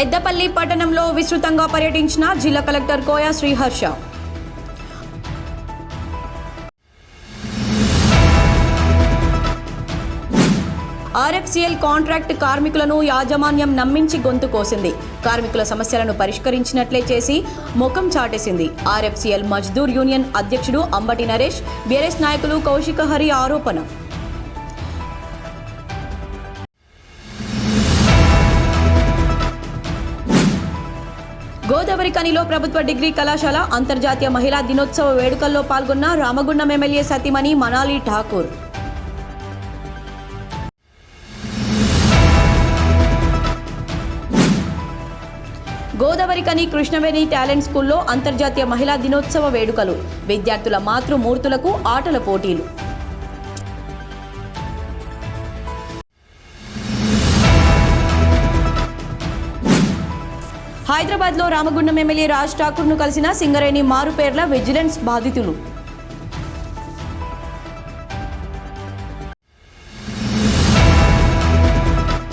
పెద్దపల్లి పట్టణంలో విస్తృతంగా పర్యటించిన జిల్లా collector Koya Sriharsha. RFCL contract కార్మికులను యాజమాన్యం నమ్మించి గొంతు కోసింది. కార్మికుల సమస్యలను పరిష్కరించినట్లే చేసి ముఖం చాటేసింది. ఆర్ఎఫ్సిఎల్ మజ్దూర్ యూనియన్ అధ్యక్షుడు అంబటి నరేష్, బీఆర్ఎస్ నాయకులు కౌశిక హరి ఆరోపణ. గోదావరి కనిలో ప్రభుత్వ డిగ్రీ కళాశాల అంతర్జాతీయ మహిళా దినోత్సవ వేడుకల్లో పాల్గొన్న రామగుండం ఎమ్మెల్యే సతీమణి మనాలి ఠాకూర్. గోదావరి కని కృష్ణవేణి టాలెంట్ స్కూల్లో అంతర్జాతీయ మహిళా దినోత్సవ వేడుకలు. విద్యార్థుల మాతృమూర్తులకు ఆటల పోటీలు. హైదరాబాద్లో రామగుండం ఎమ్మెల్యే రాజ్ ఠాకూర్ను కలిసిన సింగరేణి మారుపేర్ల విజిలెన్స్ బాధితులు.